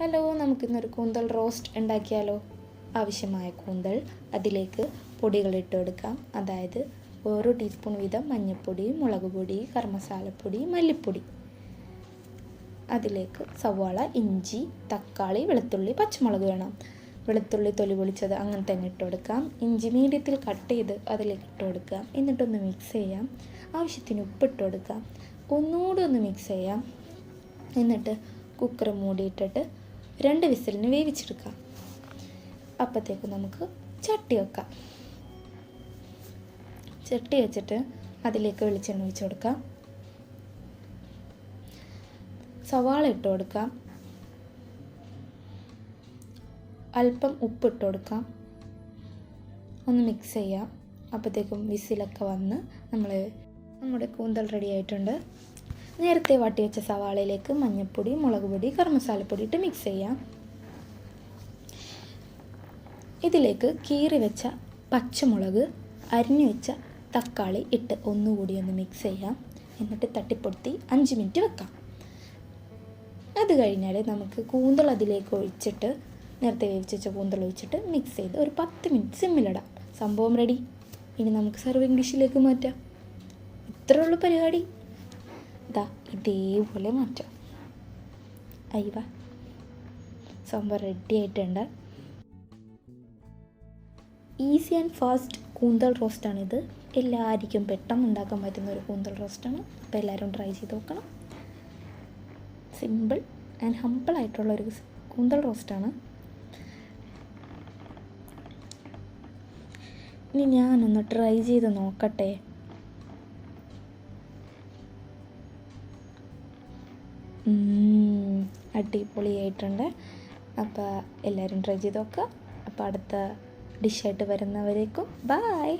Hello, നമുക്കിന്നൊരു കൂന്തൽ roast ഉണ്ടാക്കിയാലോ. ആവശ്യമായ കൂന്തൽ, അതിലേക്ക് പൊടികളിട്ട് കൊടുക്കാം. അതായത് 1 ടീസ്പൂൺ വീതം മഞ്ഞൾപ്പൊടി, മുളക് പൊടി, ഗരം മസാലപ്പൊടി, മല്ലിപ്പൊടി. അതിലേക്ക് സവാള, ഇഞ്ചി, തക്കാളി, വെളുത്തുള്ളി, പച്ചമുളക് വേണം. വെളുത്തുള്ളി തൊലി പൊളിച്ചത് അങ്ങനെ തന്നെ ഇട്ട് കൊടുക്കാം. ഇഞ്ചി മീഡിയത്തിൽ കട്ട് ചെയ്ത് അതിലേക്ക് ഇട്ട് കൊടുക്കാം. എന്നിട്ടൊന്ന് മിക്സ് ചെയ്യാം. ആവശ്യത്തിന് ഉപ്പിട്ട് കൊടുക്കാം. ഒന്നുകൂടി ഒന്ന് മിക്സ് ചെയ്യാം. എന്നിട്ട് കുക്കർ മൂടിയിട്ടിട്ട് 2 വിസിലിന് വേവിച്ചെടുക്കാം. അപ്പോഴത്തേക്ക് നമുക്ക് ചട്ടി വെക്കാം. ചട്ടി വെച്ചിട്ട് അതിലേക്ക് വെളിച്ചെണ്ണ ഒഴിച്ച് കൊടുക്കാം. സവാള ഇട്ട് കൊടുക്കാം. അല്പം ഉപ്പിട്ട് കൊടുക്കാം. ഒന്ന് മിക്സ് ചെയ്യാം. അപ്പോഴത്തേക്കും വിസിലൊക്കെ വന്ന് നമ്മുടെ കൂന്തൽ റെഡി ആയിട്ടുണ്ട്. നേരത്തെ വാട്ടി വെച്ച സവാളയിലേക്ക് മഞ്ഞൾപ്പൊടി, മുളക് പൊടി, ഗരം മസാലപ്പൊടി ഇട്ട് മിക്സ് ചെയ്യാം. ഇതിലേക്ക് കീറി വെച്ച പച്ചമുളക്, അരിഞ്ഞു വെച്ച തക്കാളി ഇട്ട് ഒന്നുകൂടി ഒന്ന് മിക്സ് ചെയ്യാം. എന്നിട്ട് തട്ടിപ്പൊടുത്തി 5 മിനിറ്റ് വെക്കാം. അത് കഴിഞ്ഞാൽ നമുക്ക് കൂന്തൽ അതിലേക്ക് ഒഴിച്ചിട്ട്, നേരത്തെ വേവിച്ച് വെച്ച കൂന്തൽ ഒഴിച്ചിട്ട് മിക്സ് ചെയ്ത് ഒരു 10 മിനിറ്റ് സിമ്മിലിടാം. സംഭവം റെഡി. ഇനി നമുക്ക് സർവിങ് ഡിഷിലേക്ക് മാറ്റാം. ഇത്രേ ഉള്ളൂ പരിപാടി. ഇതേപോലെ മാറ്റാം. അയ്യ, സംഭവം റെഡി ആയിട്ടുണ്ട്. ഈസി ആൻഡ് ഫാസ്റ്റ് കൂന്തൽ റോസ്റ്റാണിത്. എല്ലാവർക്കും പെട്ടെന്ന് ഉണ്ടാക്കാൻ പറ്റുന്ന ഒരു കൂന്തൽ റോസ്റ്റാണ്. അപ്പോൾ എല്ലാവരും ട്രൈ ചെയ്ത് നോക്കണം. സിമ്പിൾ ആൻഡ് ഹമ്പിളായിട്ടുള്ളൊരു കൂന്തൽ റോസ്റ്റാണ്. ഇനി ഞാനൊന്ന് ട്രൈ ചെയ്ത് നോക്കട്ടെ. അടിപൊളിയായിട്ടുണ്ട്. അപ്പോൾ എല്ലാവരും ട്രൈ ചെയ്ത് നോക്കുക. അപ്പോൾ അടുത്ത ഡിഷായിട്ട് വരുന്നവരേക്കും ബൈ.